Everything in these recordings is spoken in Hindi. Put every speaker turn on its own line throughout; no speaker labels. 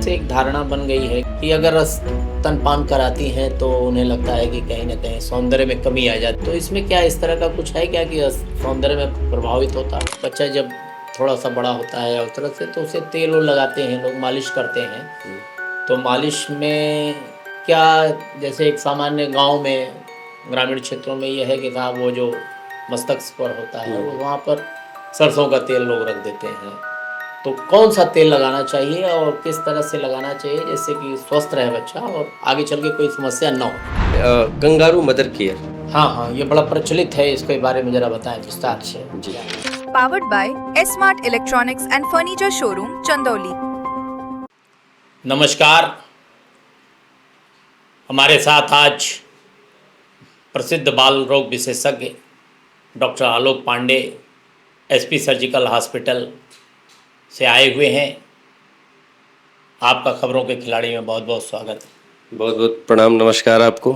से एक धारणा बन गई है कि अगर स्तनपान कराती हैं तो उन्हें लगता है कि कहीं न कहीं सौंदर्य में कमी आ जाती है। तो इसमें क्या इस तरह का कुछ है क्या कि सौंदर्य में प्रभावित होता है? बच्चा जब थोड़ा-सा बड़ा होता है और उस तरह से तो उसे तेल-वेल लगाते हैं लोग, मालिश करते हैं। तो मालिश में क्या जैसे एक सामान्य गाँव में, ग्रामीण क्षेत्रों में ये है कि साहब वो जो मस्तक पर होता है वो वहाँ पर सरसों का तेल लोग रख देते हैं। तो कौन सा तेल लगाना चाहिए और किस तरह से लगाना चाहिए जिससे कि स्वस्थ रहे बच्चा और आगे चल के कोई समस्या ना हो?
Kangaroo mother care.
हाँ, हाँ, ये बड़ा प्रचलित है, इसके बारे में ज़रा बताएँ विस्तार से।
जी।
Powered by S-Mart Electronics and Furniture Showroom, Chandauli.
नमस्कार, हमारे साथ आज प्रसिद्ध बाल रोग विशेषज्ञ डॉक्टर आलोक पांडे एसपी सर्जिकल हॉस्पिटल से आए हुए हैं। आपका खबरों के खिलाड़ी में बहुत-बहुत स्वागत है।
बहुत बहुत प्रणाम, नमस्कार आपको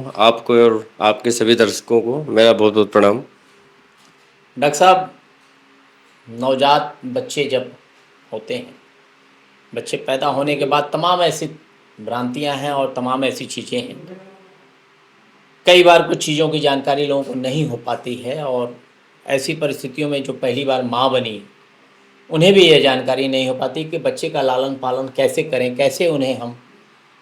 और आपके सभी दर्शकों को मेरा बहुत बहुत प्रणाम।
डॉक्टर साहब, नवजात बच्चे जब होते हैं, बच्चे पैदा होने के बाद तमाम ऐसी भ्रांतियां हैं और तमाम ऐसी चीज़ें हैं। कई बार कुछ चीज़ों की जानकारी लोगों को नहीं हो पाती है और ऐसी परिस्थितियों में जो पहली बार माँ बनी, उन्हें भी ये जानकारी नहीं हो पाती कि बच्चे का लालन पालन कैसे करें, कैसे उन्हें हम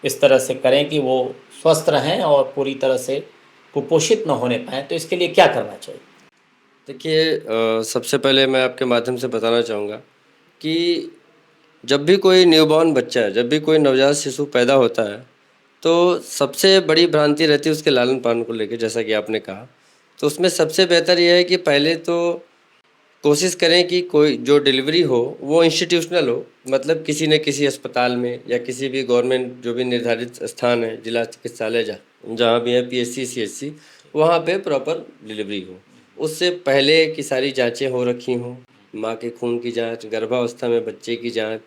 इस तरह से करें कि वो स्वस्थ रहें और पूरी तरह से कुपोषित न होने पाएँ। तो इसके लिए क्या करना चाहिए?
देखिए, सबसे पहले मैं आपके माध्यम से बताना चाहूँगा कि जब भी कोई न्यूबॉर्न बच्चा है, जब भी कोई नवजात शिशु पैदा होता है, तो सबसे बड़ी भ्रांति रहती है उसके लालन पालन को लेके, जैसा कि आपने कहा। तो उसमें सबसे बेहतर यह है कि पहले तो कोशिश करें कि कोई जो डिलीवरी हो वो इंस्टीट्यूशनल हो, मतलब किसी न किसी अस्पताल में या किसी भी गवर्नमेंट जो भी निर्धारित स्थान है, जिला चिकित्सालय जहाँ जहाँ भी है, पीएचसी सीएचसी, वहाँ पे प्रॉपर डिलीवरी हो। उससे पहले की सारी जांचें हो रखी हों, माँ के खून की जांच, गर्भावस्था में बच्चे की जांच,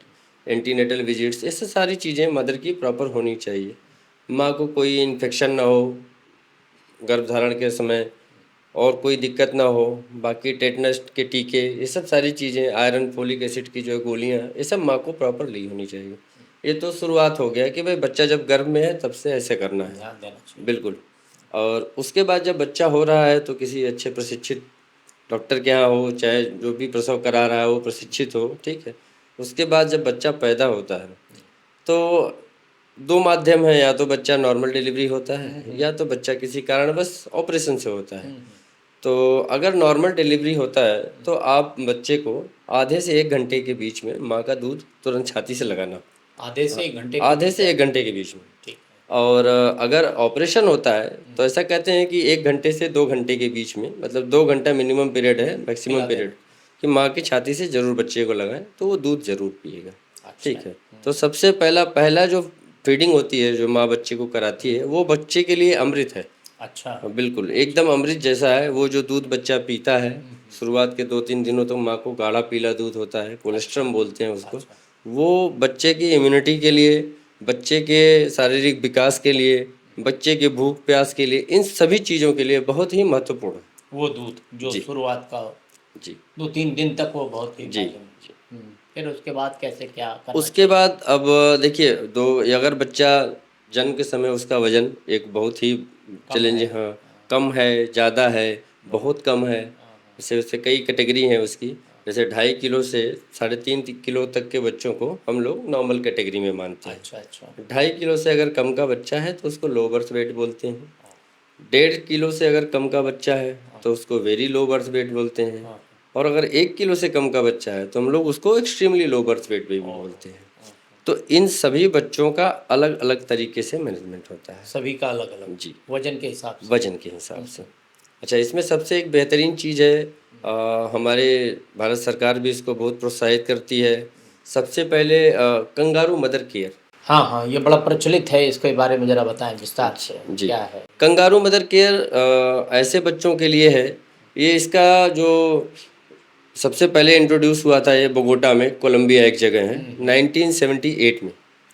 एंटीनेटल विजिट्स, ये सब सारी चीज़ें मदर की प्रॉपर होनी चाहिए। माँ को कोई इन्फेक्शन ना हो गर्भधारण के समय और कोई दिक्कत ना हो, बाकी टेटनस के टीके, ये सब सारी चीज़ें, आयरन फोलिक एसिड की जो गोलियाँ हैं, ये सब माँ को प्रॉपर ली होनी चाहिए। ये तो शुरुआत हो गया कि भाई बच्चा जब गर्भ में है तब से ऐसे करना है,
ध्यान देना चाहिए।
बिल्कुल। और उसके बाद जब बच्चा हो रहा है तो किसी अच्छे प्रशिक्षित डॉक्टर के यहाँ हो, चाहे जो भी प्रसव करा रहा है वो प्रशिक्षित हो, ठीक है। उसके बाद जब बच्चा पैदा होता है तो दो माध्यम है, या तो बच्चा नॉर्मल डिलीवरी होता है या तो बच्चा किसी कारणवश ऑपरेशन से होता है। तो अगर नॉर्मल डिलीवरी होता है तो आप बच्चे को आधे से 1 घंटे के बीच में माँ का दूध तुरंत छाती से लगाना,
आधे से 1 घंटे के
आधे
बीच
से
में?
1 घंटे के बीच में।
ठीक।
और अगर ऑपरेशन होता है तो ऐसा कहते हैं कि 1 घंटे से 2 घंटे के बीच में, मतलब 2 घंटा मिनिमम पीरियड है, मैक्सिमम
लगा देना।
पीरियड, कि माँ की छाती से ज़रूर बच्चे को लगाएं तो वो दूध ज़रूर पिएगा।
अच्छा।
ठीक है। तो सबसे पहला जो फीडिंग होती है, जो माँ बच्चे को कराती है, वो बच्चे के लिए अमृत है।
अच्छा।
बिल्कुल एकदम अमृत जैसा है। वो जो दूध बच्चा पीता है, शुरुआत के 2-3 दिनों तक माँ को गाढ़ा पीला दूध होता है, कोलेस्ट्रम बोलते हैं उसको। वो बच्चे की इम्यूनिटी के लिए, बच्चे के शारीरिक विकास के लिए, बच्चे के भूख प्यास के लिए, इन सभी चीज़ों के लिए बहुत ही महत्वपूर्ण है।
वो दूध जो
जी।
शुरुआत का
जी
2-3 दिन तक वो बहुत ही
जी
फायदेमंद। फिर उसके बाद कैसे क्या करना
उसके बाद अब देखिए, दो अगर बच्चा जन्म के समय उसका वजन एक बहुत ही चैलेंजिंग, हाँ, कम है, ज़्यादा है, बहुत कम है, जैसे उससे कई कैटेगरी हैं उसकी। जैसे 2.5 किलो से 3.5 किलो तक के बच्चों को हम लोग नॉर्मल कैटेगरी में मानते हैं।
अच्छा, अच्छा।
2.5 किलो से अगर कम का बच्चा है तो उसको लो बर्थ वेट बोलते हैं। 1.5 किलो से अगर कम का बच्चा है तो उसको वेरी लो बर्थ वेट बोलते हैं। और अगर 1 किलो से कम का बच्चा है तो हम लोग उसको एक्सट्रीमली लो बर्थ वेट भी बोलते हैं। तो इन सभी बच्चों का अलग अलग तरीके से मैनेजमेंट होता है,
सभी का अलग-अलग
जी,
वज़न के हिसाब से।
वजन के हिसाब से। अच्छा, इसमें सबसे एक बेहतरीन चीज़ है, हमारे भारत सरकार भी इसको बहुत प्रोत्साहित करती है। सबसे पहले कंगारू मदर केयर।
हाँ, हाँ, ये बड़ा प्रचलित है, इसके बारे में ज़रा बताएँ विस्तार से,
जी,
क्या है?
कंगारू मदर केयर ऐसे बच्चों के लिए है। ये इसका जो सबसे पहले इंट्रोड्यूस हुआ था, ये बोगोटा में, कोलंबिया एक जगह है, 1978 में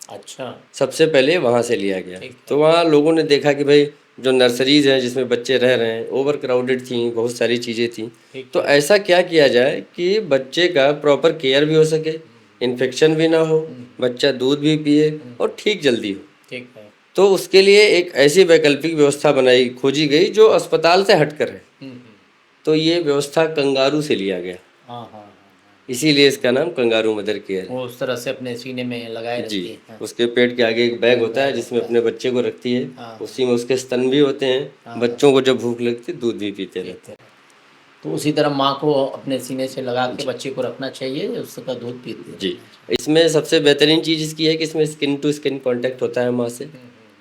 अच्छा।
सबसे पहले वहाँ से लिया गया।
ठीक है।
तो वहाँ लोगों ने देखा कि भाई जो नर्सरीज़ हैं जिसमें बच्चे रह रहे हैं, ओवर क्राउडेड थी, बहुत सारी चीज़ें थी।
ठीक
तो
है।
ऐसा क्या किया जाए कि बच्चे का प्रॉपर केयर भी हो सके, इन्फेक्शन भी ना हो, बच्चा दूध भी पिए और ठीक जल्दी हो।
ठीक है।
तो उसके लिए एक ऐसी वैकल्पिक व्यवस्था खोजी गई जो अस्पताल से हटकर है।
हम्म।
तो ये व्यवस्था कंगारू से लिया गया,
हाँ हाँ।
इसीलिए इसका नाम कंगारू मदर केयर है।
वो उस तरह से अपने सीने में लगाए
जी,
रखती है। हाँ।
उसके पेट के आगे एक बैग होता है
बैग
जिसमें
होता
अपने बच्चे को रखती है।
हाँ।
उसी में उसके स्तन भी होते हैं। बच्चों को जब भूख लगती है दूध भी पीते रहते हैं।
तो उसी तरह माँ को अपने सीने से लगा के बच्चे को रखना चाहिए, उसका दूध पीते
जी, इसमें सबसे बेहतरीन चीज़ इसकी है कि इसमें स्किन टू स्किन कांटेक्ट होता है माँ से।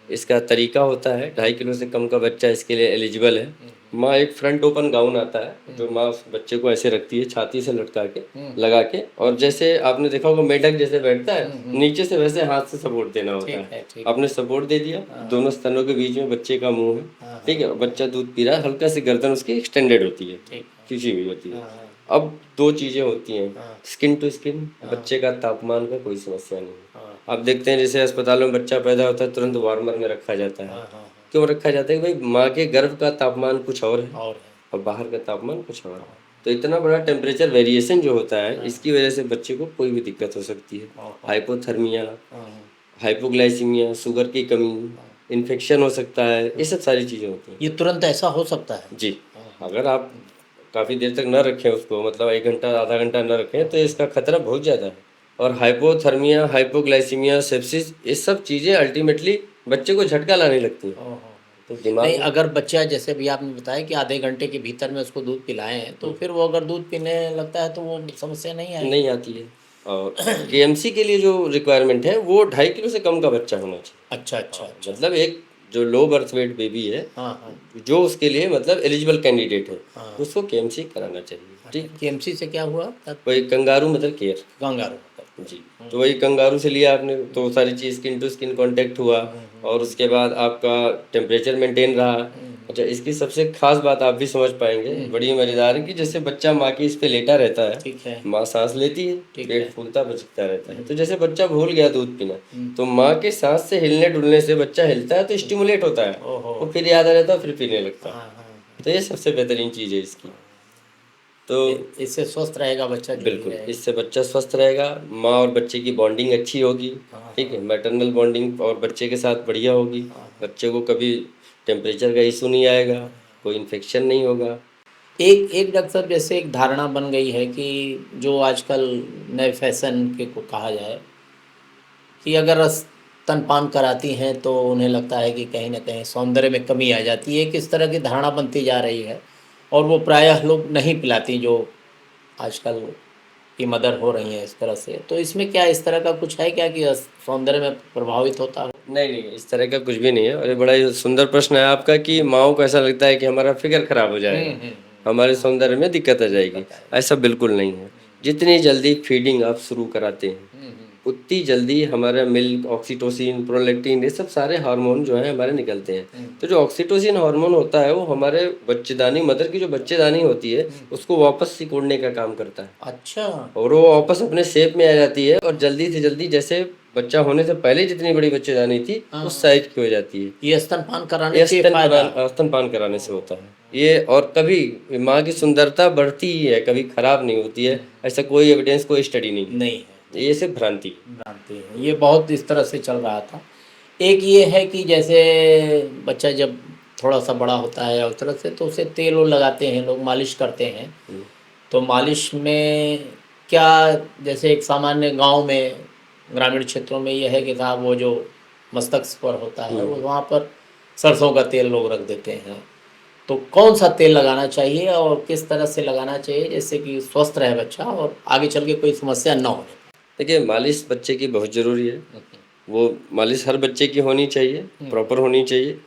इसका तरीका होता है 2.5 किलो से कम का बच्चा इसके लिए एलिजिबल है। माँ एक फ्रंट ओपन गाउन आता है जो माँ उस बच्चे को ऐसे रखती है छाती से लटका के लगा के, और जैसे आपने देखा होगा मेढक जैसे बैठता है नीचे से वैसे हाथ से सपोर्ट देना होता है। आपने सपोर्ट दे दिया, दोनों स्तनों के बीच में बच्चे का मुंह है, ठीक है, बच्चा दूध पी रहा है, हल्का सी गर्दन उसकी एक्सटेंडेड होती है, खींची हुई होती है। अब 2 चीज़ें होती हैं, स्किन टू स्किन, बच्चे का तापमान का कोई समस्या नहीं है। आप देखते हैं जैसे अस्पतालों में बच्चा पैदा होता है तुरंत वार्मर में रखा जाता है। क्यों रखा जाता है कि भाई माँ के गर्भ का तापमान कुछ और है और बाहर का तापमान कुछ और है। तो इतना बड़ा टेम्परेचर वेरिएशन जो होता है इसकी वजह से बच्चे को कोई भी दिक्कत हो सकती है। हाइपोथर्मिया, हाइपोग्लाइसीमिया, शुगर की कमी, इन्फेक्शन हो सकता है, ये सब सारी चीज़ें होती हैं।
ये तुरंत ऐसा हो सकता है?
जी, अगर आप काफ़ी देर तक न रखें उसको, मतलब 1 घंटा आधा घंटा न रखें तो इसका खतरा बहुत ज़्यादा है। और हाइपोथर्मिया, हाइपोग्लाइसीमिया, सेप्सिस, ये सब चीज़ें अल्टीमेटली बच्चे को झटका लाने लगती हैं। तो दिमाग
नहीं, अगर बच्चा जैसे भी आपने बताया कि आधे घंटे के भीतर में उसको दूध पिलाएं तो फिर वो अगर दूध पीने लगता है तो वो समस्या नहीं आएगी?
नहीं आती है। और केएमसी के लिए जो रिक्वायरमेंट है वो 2.5 किलो से कम का बच्चा होना चाहिए।
अच्छा।
मतलब एक जो लो बर्थ वेट बेबी है, जो उसके लिए मतलब एलिजिबल कैंडिडेट है, उसको केएमसी कराना चाहिए। ठीक,
केएमसी से क्या हुआ?
वही कंगारू मदर केयर।
कंगारू
जी, तो वही कंगारू से लिया आपने तो सारी चीज़ स्किन टू स्किन कांटेक्ट हुआ और उसके बाद आपका टेम्परेचर मेंटेन रहा। अच्छा, इसकी सबसे खास बात आप भी समझ पाएंगे, बड़ी मज़ेदार है कि जैसे बच्चा माँ की इस पे लेटा रहता है,
ठीक है,
माँ सांस लेती है, पेट फूलता बचता रहता है। तो जैसे बच्चा भूल गया दूध पीना तो माँ के सांस से हिलने डुलने से बच्चा हिलता है तो स्टिमुलेट होता है, वो फिर याद आ जाता है, फिर पीने लगता है। तो ये सबसे बेहतरीन चीज़ है इसकी। तो
इससे स्वस्थ रहेगा बच्चा?
बिल्कुल, इससे बच्चा स्वस्थ रहेगा, माँ और बच्चे की बॉन्डिंग अच्छी होगी। ठीक है, मैटरनल बॉन्डिंग और बच्चे के साथ बढ़िया होगी। बच्चे को कभी टेम्परेचर का इशू नहीं आएगा, कोई इन्फेक्शन नहीं होगा।
एक डॉक्टर साहब, जैसे एक धारणा बन गई है कि जो आजकल नए फैशन के को कहा जाए कि अगर स्तनपान कराती हैं तो उन्हें लगता है कि कहीं ना कहीं सौंदर्य में कमी आ जाती है, किस तरह की धारणा बनती जा रही है और वो प्रायः लोग नहीं पिलाती जो आजकल की मदर हो रही हैं इस तरह से। तो इसमें क्या इस तरह का कुछ है क्या कि सौंदर्य में प्रभावित होता है?
नहीं, इस तरह का कुछ भी नहीं है। अरे बड़ा ही सुंदर प्रश्न है आपका कि माँओं को ऐसा लगता है कि हमारा फिगर खराब हो जाएगा, हमारे सौंदर्य में दिक्कत आ जाएगी। ऐसा बिल्कुल नहीं है। जितनी जल्दी फीडिंग आप शुरू कराते हैं उतनी जल्दी हमारा मिल्क, ऑक्सीटोसिन, प्रोलैक्टिन, ये सब सारे हार्मोन जो है हमारे निकलते हैं। तो जो ऑक्सीटोसिन हार्मोन होता है वो हमारे बच्चेदानी, मदर की जो बच्चेदानी होती है उसको वापस सिकुड़ने का काम करता है।
अच्छा।
और वो वापस अपने शेप में आ जाती है और जल्दी से जल्दी जैसे बच्चा होने से पहले जितनी बड़ी बच्चेदानी थी उस साइज की हो जाती है।
ये स्तनपान कराने से फायदा?
स्तनपान कराने से होता है ये। और कभी माँ की सुंदरता बढ़ती ही है, कभी खराब नहीं होती है। ऐसा कोई एविडेंस, कोई स्टडी नहीं है। ये सिर्फ भ्रांति
है। ये बहुत इस तरह से चल रहा था। एक ये है कि जैसे बच्चा जब थोड़ा सा बड़ा होता है उस तरह से तो उसे तेल वो लगाते हैं लोग, मालिश करते हैं। तो मालिश में क्या, जैसे एक सामान्य गांव में, ग्रामीण क्षेत्रों में ये है कि साहब वो जो मस्तक पर होता है वो वहाँ पर सरसों का तेल लोग रख देते हैं। तो कौन सा तेल लगाना चाहिए और किस तरह से लगाना चाहिए जिससे कि स्वस्थ रहे बच्चा और आगे चल के कोई समस्या न हो?
देखिए, मालिश बच्चे की बहुत ज़रूरी है। वो मालिश हर बच्चे की होनी चाहिए, प्रॉपर होनी चाहिए।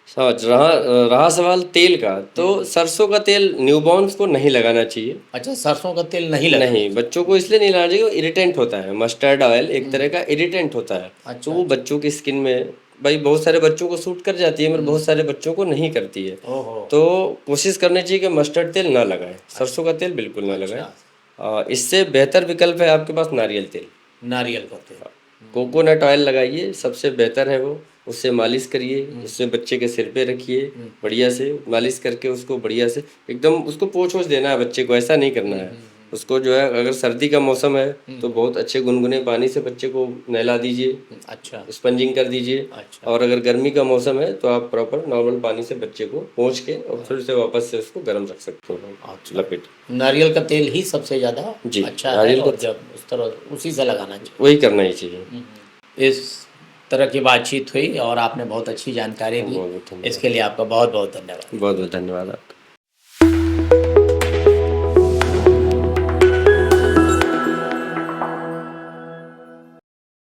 रहा सवाल तेल का, तो सरसों का तेल न्यूबॉर्न्स को नहीं लगाना चाहिए।
अच्छा, सरसों का तेल नहीं लगाना?
नहीं, बच्चों को इसलिए नहीं लगाना चाहिए, वो इरिटेंट होता है। मस्टर्ड ऑयल एक तरह का इरिटेंट होता है।
अच्छा,
तो वो बच्चों की स्किन में, भाई बहुत सारे बच्चों को सूट कर जाती है मगर बहुत सारे बच्चों को नहीं करती है। तो कोशिश करनी चाहिए कि मस्टर्ड तेल ना लगाएं, सरसों का तेल बिल्कुल ना लगाएं। इससे बेहतर विकल्प है आपके पास नारियल तेल।
नारियल का तेल,
कोकोनट ऑयल लगाइए, सबसे बेहतर है वो। उससे मालिश करिए, उससे बच्चे के सिर पे रखिए, बढ़िया से मालिश करके उसको बढ़िया से एकदम उसको पोंछ देना है बच्चे को, ऐसा नहीं करना है। उसको जो है अगर सर्दी का मौसम है तो बहुत अच्छे गुनगुने पानी से बच्चे को नहला दीजिए,
अच्छा
स्पंजिंग कर दीजिए।
अच्छा
और अगर गर्मी का मौसम है तो आप प्रॉपर नॉर्मल पानी से बच्चे को पोंछ के और फिर से वापस से उसको गर्म रख सकते हो
अच्छा।
लपेट।
नारियल का तेल ही सबसे ज़्यादा
जी,
अच्छा है
नारियल
और
का
जब उस तरह उसी से लगाना चाहिए।
वही करना ही चाहिए।
इस तरह की बातचीत हुई और आपने बहुत अच्छी जानकारी दी,
बहुत बहुत धन्यवाद।
इसके लिए आपका बहुत बहुत धन्यवाद।
बहुत बहुत धन्यवाद आपका।